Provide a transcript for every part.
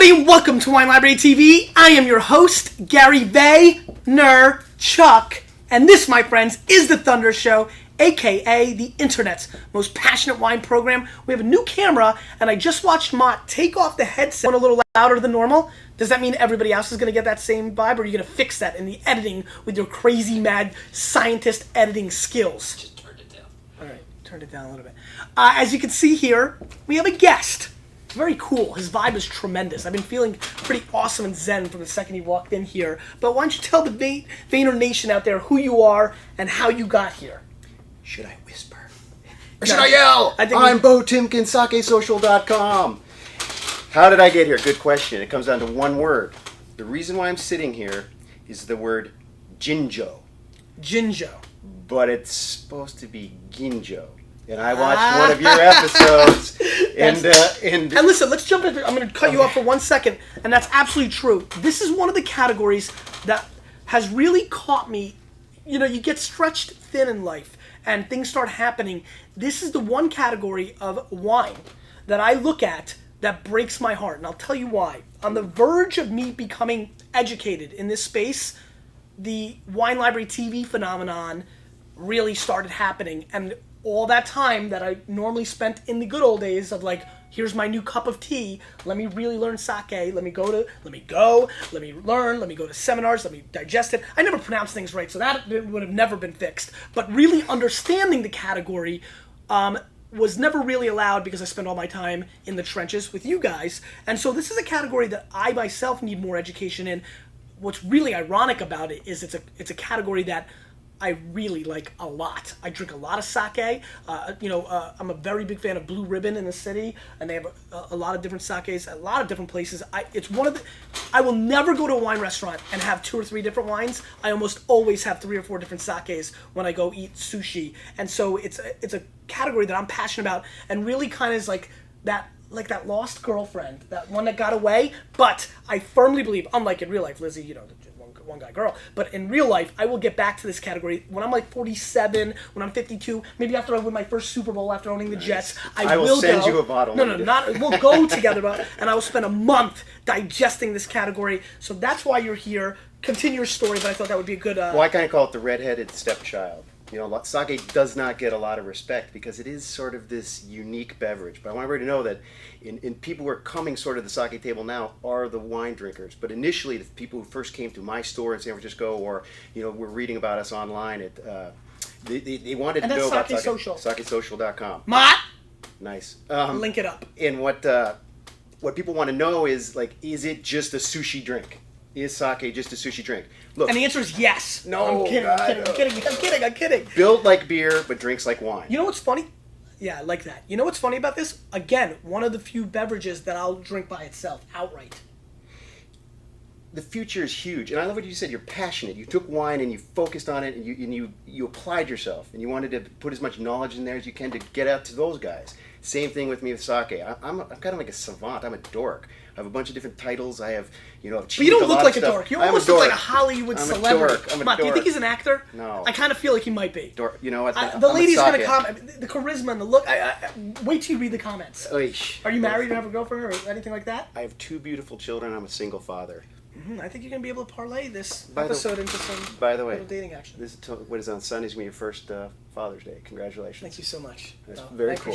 everybody, and welcome to Wine Library TV. I am your host, Gary Vaynerchuk, and this, my friends, is the Thunder Show, aka the internet's most passionate wine program. We have a new camera, and I just watched Mott take off the headset a little louder than normal. Does that mean everybody else is going to get that same vibe, or are you going to fix that in the editing with your crazy, mad scientist editing skills? Just turned it down. All right, turned it down a little bit. As you can see here, we have a guest. Very cool. His vibe is tremendous. I've been feeling pretty awesome and zen from the second he walked in here. But why don't you tell the Vayner Nation out there who you are and how you got here? Should I whisper? Or should I yell? I'm Bo Timkin, SakeSocial.com. How did I get here? Good question. It comes down to one word. The reason why I'm sitting here is the word Jinjo. Jinjo. But it's supposed to be Ginjo. And I watched one of your episodes, and listen, let's jump into. I'm going to cut you off for 1 second, and that's absolutely true. This is one of the categories that has really caught me. You know, you get stretched thin in life, and things start happening. This is the one category of wine that I look at that breaks my heart, and I'll tell you why. On the verge of me becoming educated in this space, the Wine Library TV phenomenon really started happening, and all that time that I normally spent in the good old days of like, here's my new cup of tea, let me really learn sake, let me learn, let me go to seminars, let me digest it. I never pronounced things right, so that would have never been fixed. But really understanding the category was never really allowed because I spent all my time in the trenches with you guys. And so this is a category that I myself need more education in. What's really ironic about it is it's a category that I really like a lot. I drink a lot of sake. I'm a very big fan of Blue Ribbon in the city, and they have a lot of different sakes, a lot of different places. I will never go to a wine restaurant and have 2 or 3 different wines. I almost always have 3 or 4 different sakes when I go eat sushi, and so it's a category that I'm passionate about, and really kind of is like that lost girlfriend, that one that got away. But I firmly believe, unlike in real life, Lizzie, one guy girl, but in real life, I will get back to this category when I'm like 47, when I'm 52, maybe after I win my first Super Bowl after owning the Jets. I will send you a bottle. We'll go together, and I will spend a month digesting this category. So that's why you're here. Continue your story, but I thought that would be a good. Well, I kind of call it the redheaded stepchild. You know, sake does not get a lot of respect because it is sort of this unique beverage. But I want everybody to know that in people who are coming sort of to the sake table now are the wine drinkers. But initially, the people who first came to my store in San Francisco, or were reading about us online, they wanted to know about Social. SakeSocial.com. Mott. Nice. Link it up. And what people want to know is, like, is it just a sushi drink? Is sake just a sushi drink? Look, and the answer is yes. No, I'm kidding. Built like beer, but drinks like wine. You know what's funny? Yeah, I like that. You know what's funny about this? Again, one of the few beverages that I'll drink by itself, outright. The future is huge, and I love what you said. You're passionate. You took wine and you focused on it, and you applied yourself, and you wanted to put as much knowledge in there as you can to get out to those guys. Same thing with me with sake. I'm kind of like a savant. I'm a dork. I have a bunch of different titles. I have, But you don't look like a dork. You almost look like a Hollywood celebrity. I'm a Mott, do you think he's an actor? No. I kind of feel like he might be. Dork. You know what? The lady's going to comment. The charisma and the look. Wait till you read the comments. Oish. Are you married or have a girlfriend or anything like that? I have 2 beautiful children. I'm a single father. I think you're going to be able to parlay this episode into some little dating action. This is what is on Sunday's going to be your first Father's Day. Congratulations. Thank you so much. That's very cool.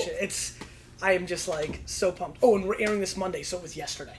I am just like so pumped. Oh, and we're airing this Monday, so it was yesterday.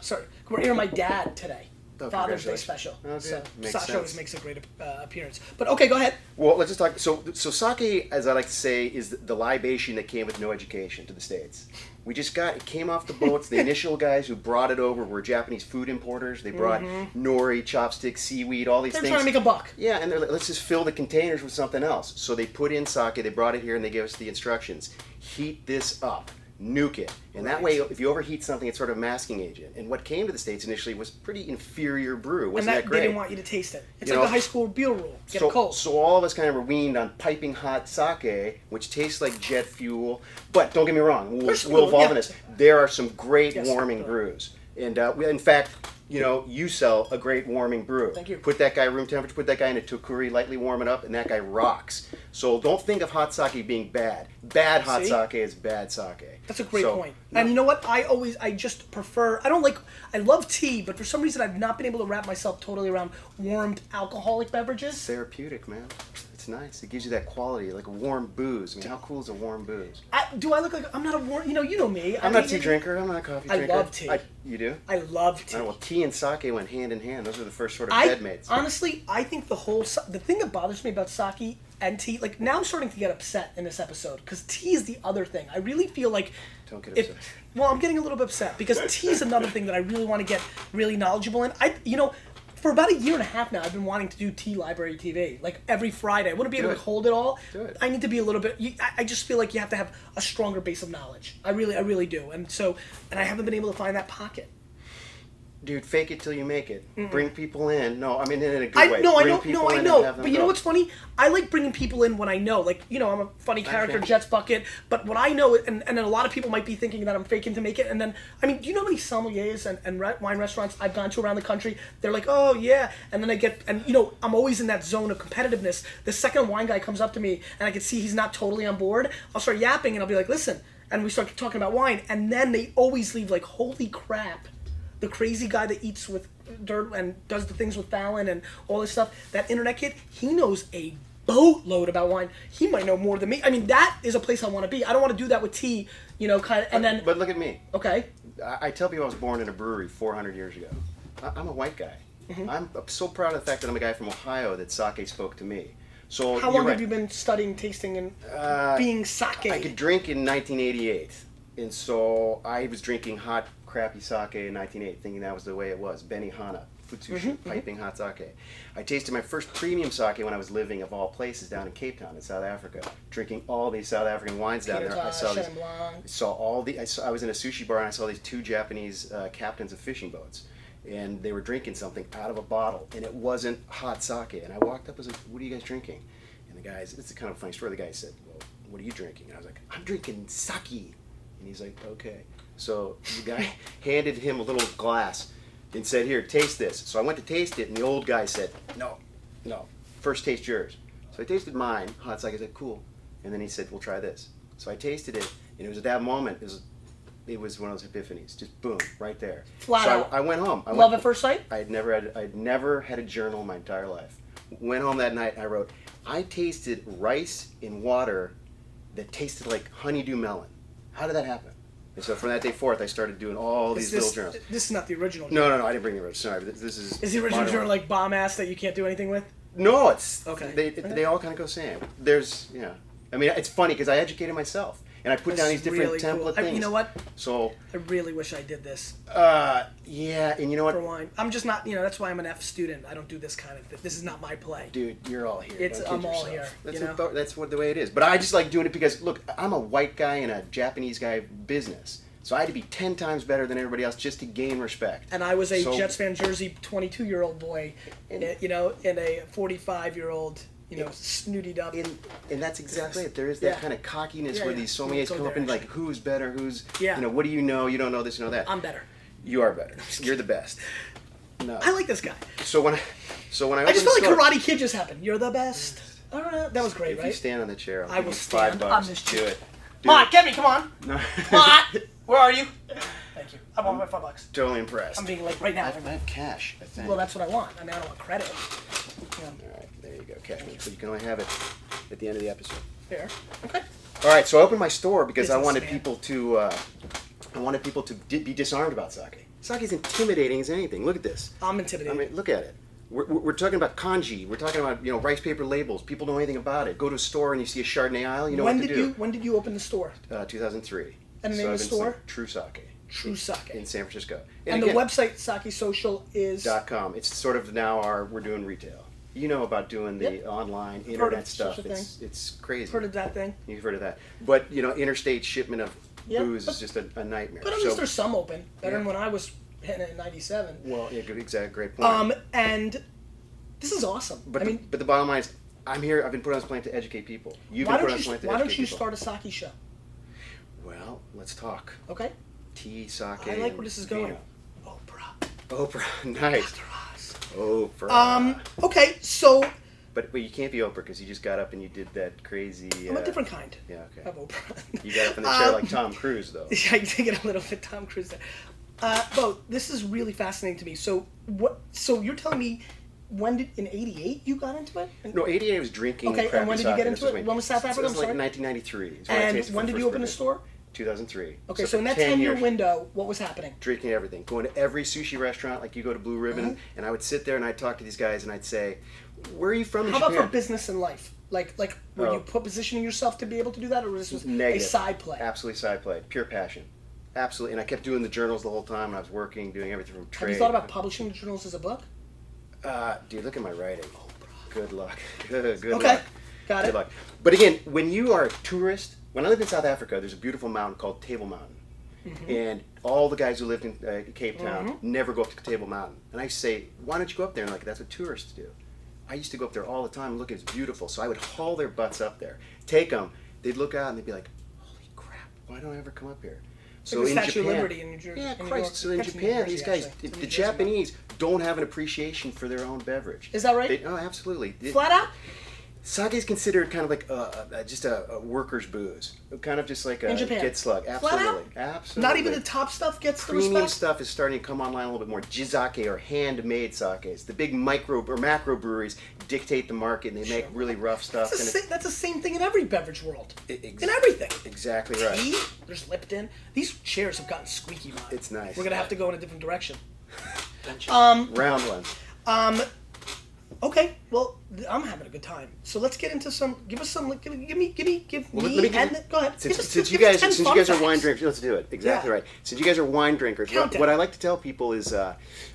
Sorry, we're airing my dad today. Father's Day special. Okay. So Sasha always makes a great appearance. But okay, go ahead. Well, let's just talk. So sake, as I like to say, is the libation that came with no education to the States. It came off the boats. The initial guys who brought it over were Japanese food importers. They brought nori, chopsticks, seaweed, all these things. They're trying to make a buck. Yeah, and they're like, let's just fill the containers with something else. So they put in sake, they brought it here, and they gave us the instructions. Heat this up. Nuke it. And that way, if you overheat something, it's sort of a masking agent. And what came to the States initially was pretty inferior brew. Wasn't that great? They didn't want you to taste it. It's like the high school beer rule. Get it cold. So all of us kind of were weaned on piping hot sake, which tastes like jet fuel. But don't get me wrong, we'll evolve in this. There are some great warming brews. And in fact, you sell a great warming brew. Thank you. Put that guy room temperature, put that guy in a Tokuri, lightly warm it up, and that guy rocks. So don't think of hot sake being bad. Bad hot sake is bad sake. That's a great point. No. And you know what? I just prefer, I love tea, but for some reason I've not been able to wrap myself totally around warmed alcoholic beverages. It's therapeutic, man. It's nice. It gives you that quality, like a warm booze. I mean, how cool is a warm booze? Do I look like, I'm not a warm, you know me. I'm not a tea drinker. I'm not a coffee drinker. I love tea. You do? I love tea. Well, tea and sake went hand in hand. Those were the first sort of bedmates. Honestly, I think the thing that bothers me about sake and tea, like now I'm starting to get upset in this episode because tea is the other thing. I really feel like don't get upset. Well, I'm getting a little bit upset because tea is another thing that I really want to get really knowledgeable in. For about a year and a half now, I've been wanting to do Tea Library TV, like every Friday. I wouldn't be able to hold it all. Do it. I need to be a little bit. I just feel like you have to have a stronger base of knowledge. I really do. And I haven't been able to find that pocket. Dude, fake it till you make it. Bring people in. No, I mean in a good way. I know. But you know what's funny? I like bringing people in when I know. Like, I'm a funny character, Jets Bucket. But what I know, and then a lot of people might be thinking that I'm faking to make it. And then, I mean, do you know how many sommeliers and wine restaurants I've gone to around the country? They're like, oh, yeah. And then I'm always in that zone of competitiveness. The second a wine guy comes up to me and I can see he's not totally on board, I'll start yapping and I'll be like, listen. And we start talking about wine. And then they always leave like, holy crap. The crazy guy that eats with dirt and does the things with Fallon and all this stuff, that internet kid, he knows a boatload about wine. He might know more than me. I mean, that is a place I want to be. I don't want to do that with tea, But look at me. Okay. I tell people I was born in a brewery 400 years ago. I'm a white guy. Mm-hmm. I'm so proud of the fact that I'm a guy from Ohio that sake spoke to me. So how long have you been studying, tasting, and being sake? I could drink in 1988. And so I was drinking hot, crappy sake in 1988, thinking that was the way it was. Benihana, Futsushi, piping hot sake. I tasted my first premium sake when I was living, of all places, down in Cape Town in South Africa, drinking all these South African wines down there. I was in a sushi bar and I saw these two Japanese captains of fishing boats. And they were drinking something out of a bottle, and it wasn't hot sake. And I walked up and was like, what are you guys drinking? And the guys, it's a kind of funny story, the guy said, well, what are you drinking? And I was like, I'm drinking sake. And he's like, okay. So the guy handed him a little glass and said, here, taste this. So I went to taste it, and the old guy said, no, first taste yours. So I tasted mine, hot sake. I said, cool. And then he said, well, try this. So I tasted it, and it was at that moment, it was one of those epiphanies, just boom, right there. Flat out. I went home. Love at first sight? I'd never had a journal in my entire life. Went home that night, and I wrote, I tasted rice in water that tasted like honeydew melon. How did that happen? And so from that day forth, I started doing all these little journals. This is not the original journal. No, I didn't bring the original. Sorry, this is. Is the original journal like bomb ass that you can't do anything with? No, it's okay. They all kind of go same. There's I mean, it's funny because I educated myself and I put down these different really template cool. things. You know what? So I really wish I did this. Yeah, and you know what? For wine, I'm just not. That's why I'm an F student. I don't do this kind of. This is not my play. Dude, you're all here. I'm all here. That's what the way it is. But I just like doing it because look, I'm a white guy in a Japanese guy business. So I had to be 10 times better than everybody else just to gain respect. And I was a Jets fan Jersey 22-year-old boy, and a 45-year-old, snootied up. And that's exactly it. There is that kind of cockiness where these sommeliers come up and like, who's better, what do you know, you don't know this, you know that. I'm better. You are better. You're the best. No. I like this guy. So when I I just felt like Karate Kid just happened. You're the best. I don't know. That was great, if right? You stand on the chair, I will stand on this chair. Do it. Mott, get me, come on. No. Mott, where are you? Thank you. I want my $5. Totally impressed. I'm being late right now. I have cash, I think. Well, that's what I want. I mean, I don't want credit. All right, there you go, cash money. So you can only have it at the end of the episode. Fair. Okay. All right, so I opened my store because I wanted Businessman. people to be disarmed about sake. Sake is intimidating as anything. Look at this. I'm intimidated. I mean, look at it. We're talking about kanji. We're talking about rice paper labels. People know anything about it. Go to a store and you see a Chardonnay aisle. You know what to do. When did you open the store? 2003. And the name of the store? True Sake. True Sake. In San Francisco. And again, the website Sake Social is .com. It's sort of now we're doing retail. You know about doing the online internet stuff. It's crazy. Heard of that thing? You've heard of that. But interstate shipment of booze is just a nightmare. But at least there's some open. Better than when I was hitting it in '97. Well, yeah, exactly, great point. And this is awesome. But the bottom line is, I'm here. I've been put on this plane to educate people. You've been put on this plane to educate people. Why don't you start a sake show? Well, let's talk. Okay. Tea, sake. I like where this is going. Vino. Oh, Oprah, nice. Dr. Oz. Oprah. Okay, so But you can't be Oprah because you just got up and you did that crazy. I'm a different kind Yeah, okay. of Oprah. You got up in the chair like Tom Cruise, though. Yeah, you did get a little bit Tom Cruise there. Bo, this is really fascinating to me. So what? So you're telling me in '88 you got into it? No, '88 I was drinking. Okay, crappy and when did you sake. get This into was it? When was South Africa? It was I'm like sorry. 1993. is I And tasted when the did first you open the bourbon. store? 2003. Okay, So so in for that 10 10-year years, window, what was happening? drinking everything, going to every sushi restaurant, like you go to Blue Ribbon, and I would sit there and I'd talk to these guys and I'd say, "Where are you from in How Japan?" about for business and life? Like were Oh. you positioning yourself to be able to do that, or was this Negative. a side play? Absolutely side play, pure passion, absolutely. And I kept doing the journals the whole time. And I was working, doing everything from trade. Have you thought about publishing the journals as a book? Dude, look at my writing. Good luck. Good Okay, luck. got Good it. luck. But again, when you are a tourist, when I lived in South Africa, there's a beautiful mountain called Table Mountain. And all the guys who lived in Cape Town never go up to Table Mountain. And I say, why don't you go up there? And like, that's what tourists do. I used to go up there all the time and look, it's beautiful. So I would haul their butts up there, take them. They'd look out and they'd be like, holy crap, why don't I ever come up here? So Like the in Statue of Japan, Liberty in New Jersey. yeah, in New Christ. York. So in That's New Japan, Jersey, these guys, actually. It's the New Jersey mountain. Japanese don't have an appreciation for their own beverage. Is that right? Oh, absolutely. Flat out? Sake is considered kind of like just a worker's booze, kind of just like a In Japan. get slug. Flat Absolutely, out? absolutely. Not even the top stuff gets the Premium respect? stuff is starting to come online a little bit more. Jizake or handmade sakes. The big micro or macro breweries dictate the market, and they make really rough stuff. That's the same thing in every beverage world. Ex- In everything. Exactly right. Tea, there's Lipton. These chairs have gotten squeaky, man. It's nice. We're going to have to go in a different direction. Round one. Okay, well, I'm having a good time. So let's get into some. Give us some. Give me. Well, let me give and you- go ahead. Since you guys are wine drinkers, drinkers, let's do it. Exactly Yeah. right. Since you guys are wine drinkers, Countdown. what I like to tell people is,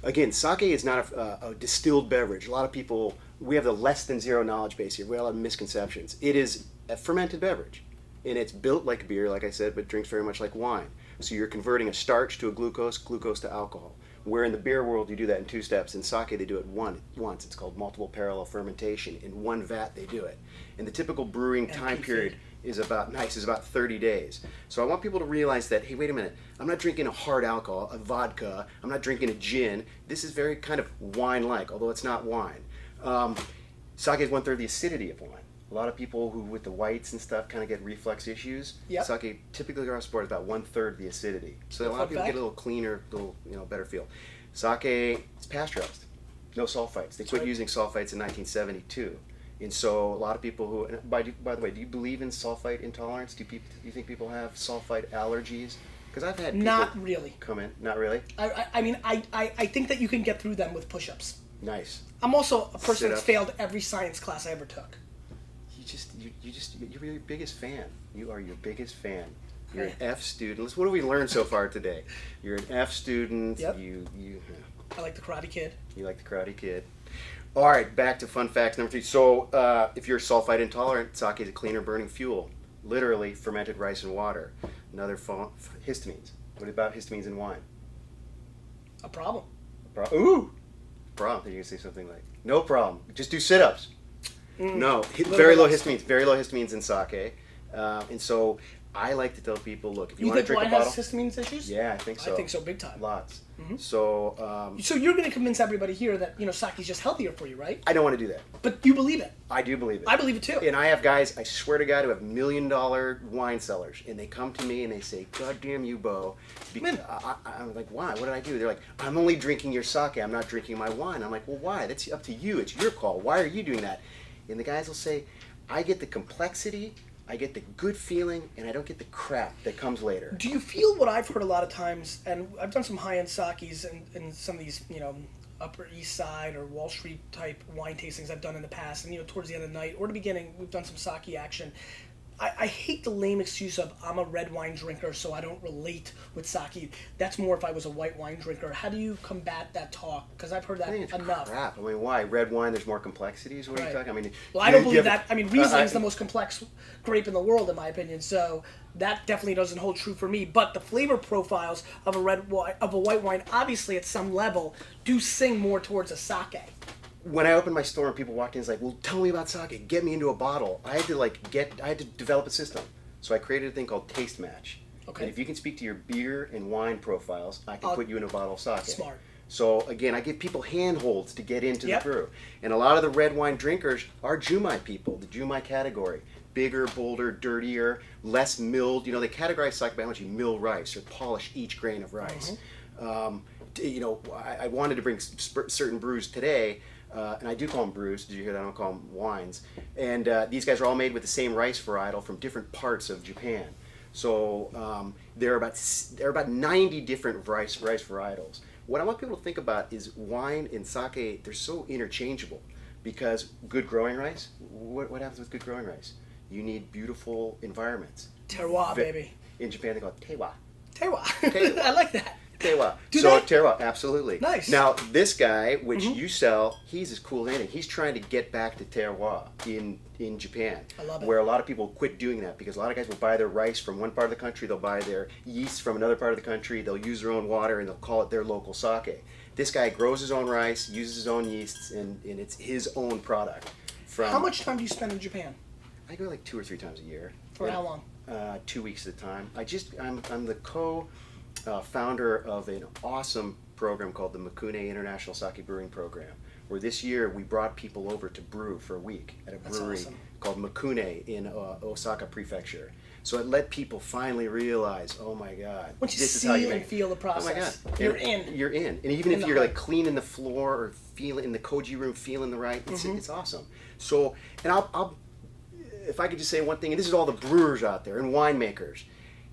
again, sake is not a distilled beverage. A lot of people, we have the less than zero knowledge base here. We have a lot of misconceptions. It is a fermented beverage, and it's built like beer, like I said, but drinks very much like wine. So you're converting a starch to a glucose to alcohol. Where in the beer world you do that in 2 steps. In sake they do it once. It's called multiple parallel fermentation. In one vat they do it. And the typical brewing time MPV. period is about 30 days. So I want people to realize that, hey, wait a minute, I'm not drinking a hard alcohol, a vodka, I'm not drinking a gin. This is very kind of wine-like, although it's not wine. Sake is 1/3 the acidity of wine. A lot of people who with the whites and stuff kind of get reflux issues. Yep. Sake typically across the board is about 1/3 the acidity. So a lot of people get a little cleaner, better feel. Sake, it's pasteurized, no sulfites. They quit right. using sulfites in 1972, and so a lot of people who. And by the way, do you believe in sulfite intolerance? Do you think people have sulfite allergies? Because I've had people Not really. come in. Not really. I mean, I think that you can get through them with push-ups. Nice. I'm also a person Sit that's up. failed every science class I ever took. You're your biggest fan. You are your biggest fan. You're an Okay. F student. What have we learned so far today? You're an F student. Yep. You I like the Karate Kid. You like the Karate Kid. All right, back to fun facts number 3. So, if you're sulfite intolerant, sake is a cleaner burning fuel. Literally fermented rice and water. Another histamines. What about histamines in wine? A problem. Ooh! Problem. You're going to say something like, no problem. Just do sit-ups. No. Little Very bit low less. histamines. Very low histamines in sake. And so, I like to tell people, look, if you You want to think drink wine a bottle... has histamines issues? Yeah, I think so. I think so, big time. Lots. So, So you're going to convince everybody here that sake's just healthier for you, right? I don't want to do that. But you believe it. I do believe it. I believe it too. And I have guys, I swear to God, who have $1 million wine cellars, and they come to me and they say, "God damn you, Bo." Man. I'm like, why? What did I do? They're like, "I'm only drinking your sake. I'm not drinking my wine." I'm like, well, why? That's up to you. It's your call. Why are you doing that? And the guys will say, I get the complexity, I get the good feeling, and I don't get the crap that comes later. Do you feel what I've heard a lot of times, and I've done some high-end sakes in some of these, Upper East Side or Wall Street type wine tastings I've done in the past, and towards the end of the night or the beginning, we've done some sake action. I hate the lame excuse of I'm a red wine drinker, so I don't relate with sake. That's more if I was a white wine drinker. How do you combat that talk? Because I've heard that I think it's enough. crap. I mean, why? Red wine, there's more complexities? What are you Right. talking? I mean, Well, I don't you believe have- that. I mean, Riesling is the most complex grape in the world, in my opinion. So that definitely doesn't hold true for me. But the flavor profiles of a white wine, obviously at some level, do sing more towards a sake. When I opened my store and people walked in, it's like, well, tell me about sake. Get me into a bottle. I had to develop a system. So I created a thing called Taste Match. Okay. And if you can speak to your beer and wine profiles, I can put you in a bottle of sake. Smart. So again, I give people handholds to get into Yep. the brew. And a lot of the red wine drinkers are Jumai people, the Jumai category. Bigger, bolder, dirtier, less milled. You know, they categorize sake by how much you mill rice or polish each grain of rice. You know, I wanted to bring certain brews today, and I do call them brews. Did you hear that? I don't call them wines. And these guys are all made with the same rice varietal from different parts of Japan. So there are about 90 different rice varietals. What I want people to think about is wine and sake, they're so interchangeable because good growing rice, what happens with good growing rice? You need beautiful environments. Terroir, baby. In Japan, they call it tewa. Terroir. I like that. Terroir. Do So they? terroir, absolutely. Nice. Now, this guy, which you sell, he's as cool as anything. He's trying to get back to terroir in Japan. I love it. Where a lot of people quit doing that because a lot of guys will buy their rice from one part of the country, they'll buy their yeast from another part of the country, they'll use their own water, and they'll call it their local sake. This guy grows his own rice, uses his own yeasts, and it's his own product. How much time do you spend in Japan? I go like 2 or 3 times a year. For how long? 2 weeks at a time. I'm the founder of an awesome program called the Mikune International Sake Brewing Program, where this year we brought people over to brew for a week at a brewery awesome. called Mikune in Osaka Prefecture. So it let people finally realize, oh my God, Once you this is see how you and make. feel the process, oh my God, you're in. You're in, and even In if the you're like heart. cleaning the floor or feeling in the koji room, feeling the right, it's awesome. So, and I'll if I could just say one thing, and this is all the brewers out there and winemakers,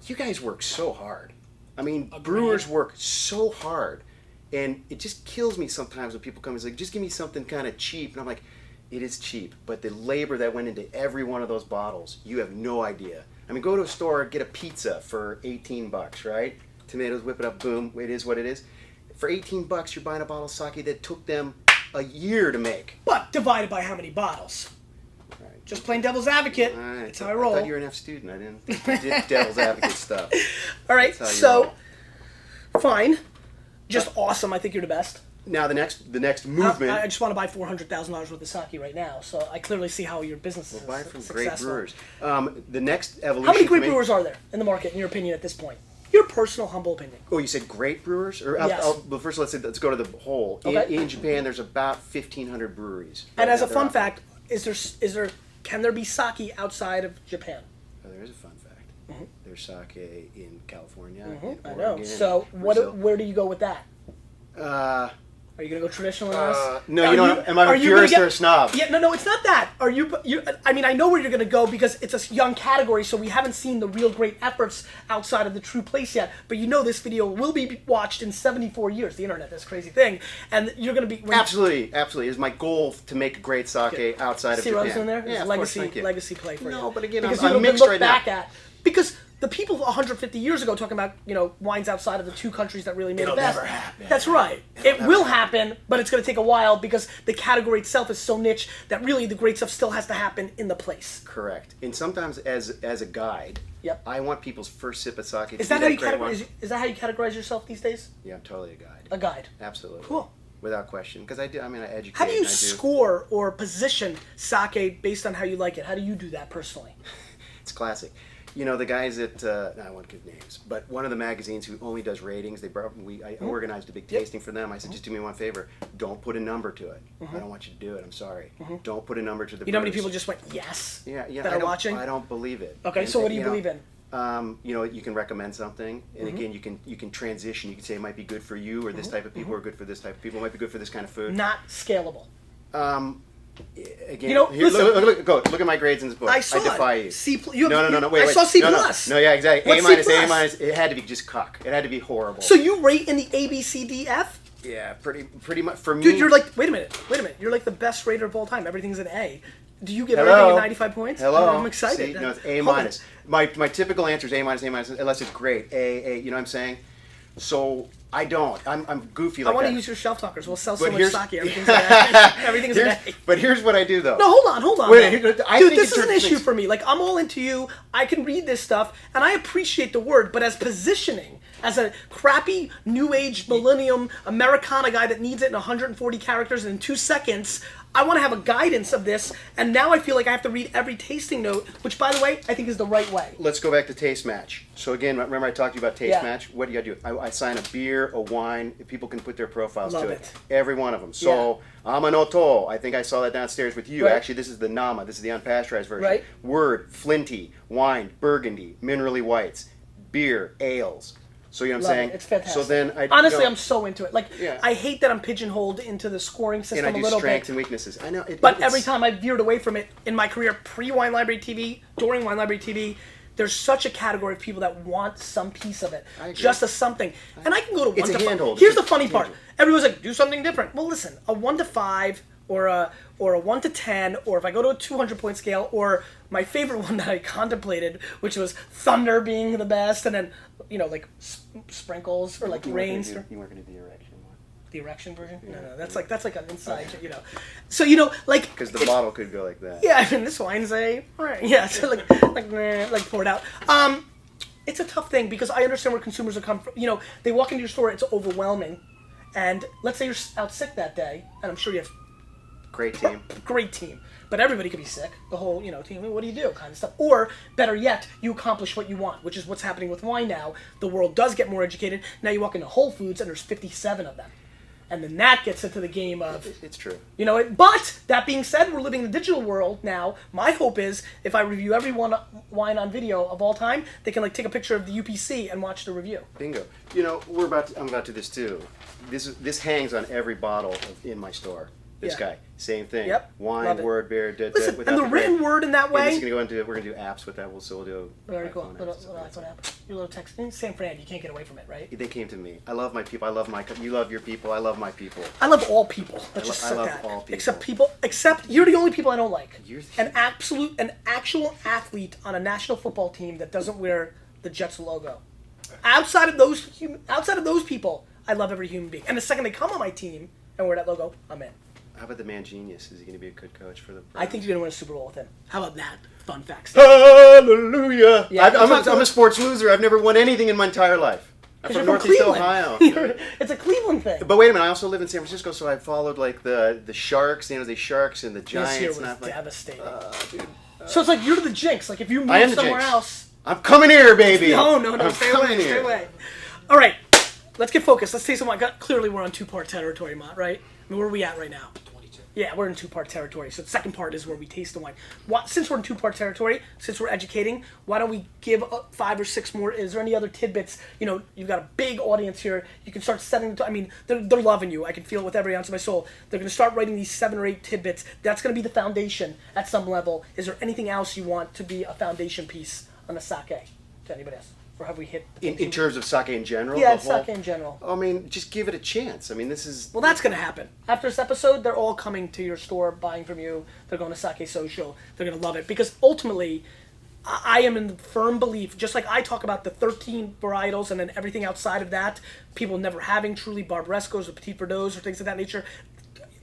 you guys work so hard. I mean, brewers work so hard, and it just kills me sometimes when people come and say, just give me something kind of cheap. And I'm like, it is cheap, but the labor that went into every one of those bottles, you have no idea. I mean, go to a store, get a pizza for $18, right? Tomatoes, whip it up, boom, it is what it is. For $18, you're buying a bottle of sake that took them a year to make. But divided by how many bottles? Right. Just plain devil's advocate. All right. That's how I roll. I thought you were an F student. I didn't think you did devil's advocate stuff. All right, That's how you so roll. fine, just awesome. I think you're the best. Now the next movement. I just want to buy $400,000 worth of sake right now, so I clearly see how your business is Buy from successful. great brewers. The next evolution. How many great for me- brewers are there in the market, in your opinion, at this point? Your personal, humble opinion. Oh, you said great brewers? Or Yes. well, first let's go to the whole. Okay. In Japan, there's about 1,500 breweries. And Right as now a they're fun out. fact, can there be sake outside of Japan? Oh, there is a fun fact. There's sake in California. In I know. Oregon, So Brazil. where do you go with that? Are you gonna go traditional in this? No, Are you know, am I a purist or a snob? Yeah, no, it's not that. Are you? I mean, I know where you're gonna go because it's a young category, so we haven't seen the real great efforts outside of the true place yet. But you know, this video will be watched in 74 years. The internet, this crazy thing, and you're gonna be Absolutely. It's my goal to make a great sake outside of See Japan. what I was doing there? Yeah, It's of course, thank you. legacy play for you. No, but again, because I'm you'll mixed look right back now. at because the people 150 years ago talking about wines outside of the 2 countries that really made It'll it best. never happen. That's right. It will happen, but it's going to take a while because the category itself is so niche that really the great stuff still has to happen in the place. Correct. And sometimes as a guide, Yep. I want people's first sip of sake to Is that be how you great wine. categorize? Is that how you categorize yourself these days? Yeah, I'm totally a guide. A guide. Absolutely. Cool. Without question. Because I educate. How do you and I score or position sake based on how you like it? How do you do that personally? It's classic. You know, the guys at, I won't give names, but one of the magazines who only does ratings, I organized a big tasting for them. I said, just do me one favor. Don't put a number to it. I don't want you to do it. I'm sorry. Don't put a number to the You know how many brewers. people just went yes? Yeah, that are watching? I don't believe it. Okay, so what do you believe in? You can recommend something, and again, you can transition. You can say it might be good for you, or this type of people are good for this type of people. It might be good for this kind of food. Not scalable. Again, You know, here, listen. look at my grades in this book. I saw defy it. you. C+. No, wait. I saw C+. No, yeah, exactly. What's A minus, C+? A minus. It had to be just cuck. It had to be horrible. So you rate in the A, B, C, D, F? Yeah, pretty much for me. Dude, you're like, wait a minute. You're like the best rater of all time. Everything's an A. Do you give Hello? everything a 95 points? Hello. I'm excited. See, no, it's A Hold on. minus. My typical answer is A minus, unless it's great. A. You know what I'm saying? So I don't. I'm goofy like I want that. to use your shelf talkers. We'll sell so But much here's- sake. Everything's an A. Everything's an A. But here's what I do though. No, hold on. Wait, man. I Dude, think this in is an terms of issue things- for me. Like, I'm all into you. I can read this stuff, and I appreciate the word, but as positioning, as a crappy, new age, millennium, Americana guy that needs it in 140 characters in 2 seconds, I want to have a guidance of this, and now I feel like I have to read every tasting note, which, by the way, I think is the right way. Let's go back to Taste Match. So again, remember I talked to you about Taste Yeah. Match? What do you got to do? I sign a beer, a wine, if people can put their profiles Love to it. Every one of them. So, Amanoto, I think I saw that downstairs with you. Right. Actually, this is the Nama. This is the unpasteurized version. Right. Word, Flinty, wine, Burgundy, minerally whites, beer, ales. So you know what I'm Love saying? it. It's fantastic. So then Honestly, I'm so into it. Like, Yeah. I hate that I'm pigeonholed into the scoring system and I a do little strengths bit. and weaknesses. I know. But every time I veered away from it in my career, pre-Wine Library TV, during Wine Library TV, there's such a category of people that want some piece of it, I agree. just as something. And I can go to It's 1 a to 5. handhold. Here's It's the a funny part. handhold. Everyone's like, do something different. Well, listen, a 1 to 5 or a 1 to 10, or if I go to a 200-point scale, or my favorite one that I contemplated, which was Thunder being the best, and then, like sprinkles or like rains. You weren't going to do the erection one. The erection version? No, that's like an inside, So like Because the bottle could go like that. yeah, I mean this wine's so like pour it out. It's a tough thing because I understand where consumers are coming from. They walk into your store, it's overwhelming, and let's say you're out sick that day, and I'm sure you have Great team. great team, but everybody could be sick. The whole team. What do you do? Kind of stuff. Or better yet, you accomplish what you want, which is what's happening with wine now. The world does get more educated. Now you walk into Whole Foods and there's 57 of them, and then that gets into the game of. It's true. But that being said, we're living in the digital world now. My hope is if I review every wine on video of all time, they can take a picture of the UPC and watch the review. Bingo. I'm about to do this too. This hangs on every bottle in my store. This Yeah. guy, same thing. Yep. Wine, Love it. word, beer, Listen, without and the written word in that And this way. is gonna go into. We're gonna do apps with that. We'll do. Very cool. iPhone Little apps. iPhone app. Your little text in San Fran. You can't get away from it, right? They came to me. I love my people. I love you love your people. I love my people. I love all people. Let's just I set love that. all people. Except you're the only people I don't like. You're An actual athlete on a national football team that doesn't wear the Jets logo. Outside of those people, I love every human being. And the second they come on my team and wear that logo, I'm in. How about the man genius? Is he gonna be a good coach for the? I think you're gonna win a Super Bowl with him. How about that? Fun facts. Hallelujah! Yeah, I'm a sports loser. I've never won anything in my entire life. I'm from You're Northeast Cleveland. Ohio. It's a Cleveland thing. But wait a minute, I also live in San Francisco, so I followed the Sharks, San Jose Sharks, and the Giants. This year was and I'm like, devastating. dude, So it's like you're the jinx. Like if you I am move the somewhere jinx. else. I'm coming here, baby. No, I'm stay coming away, here. stay away. All right, let's get focused. Let's taste some wine. Clearly, we're on two-part territory, Mott, right? I mean, where are we at right now? 22. Yeah, we're in two-part territory. So the second part is where we taste the wine. Since we're in two-part territory, since we're educating, why don't we give 5 or 6 more? Is there any other tidbits? You've got a big audience here. You can start setting. I mean, they're loving you. I can feel it with every ounce of my soul. They're going to start writing these 7 or 8 tidbits. That's going to be the foundation at some level. Is there anything else you want to be a foundation piece on the sake? To anybody else? Or have we hit In terms of sake in general? Yeah, the whole- sake in general. I mean, just give it a chance. I mean, this is. Well, that's going to happen. After this episode, they're all coming to your store, buying from you. They're going to Sake Social. They're going to love it. Because ultimately, I am in the firm belief, just like I talk about the 13 varietals and then everything outside of that, people never having truly Barbarescos or Petit Verdots or things of that nature.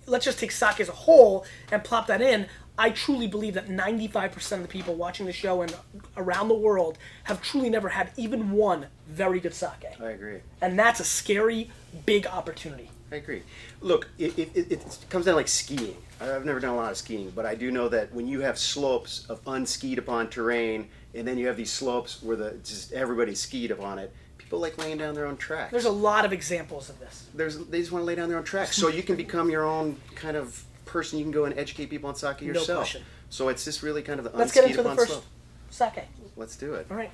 Let's just take sake as a whole and plop that in. I truly believe that 95% of the people watching the show and around the world have truly never had even one very good sake. I agree. And that's a scary, big opportunity. I agree. Look, it comes down like skiing. I've never done a lot of skiing, but I do know that when you have slopes of unskied upon terrain, and then you have these slopes where just everybody's skied upon it, people like laying down their own tracks. There's a lot of examples of this. They just want to lay down their own tracks, so you can become your own kind of person. You can go and educate people on sake yourself. question. So it's just really kind of the Let's get unskied into the upon first slope. sake. Let's do it. All right.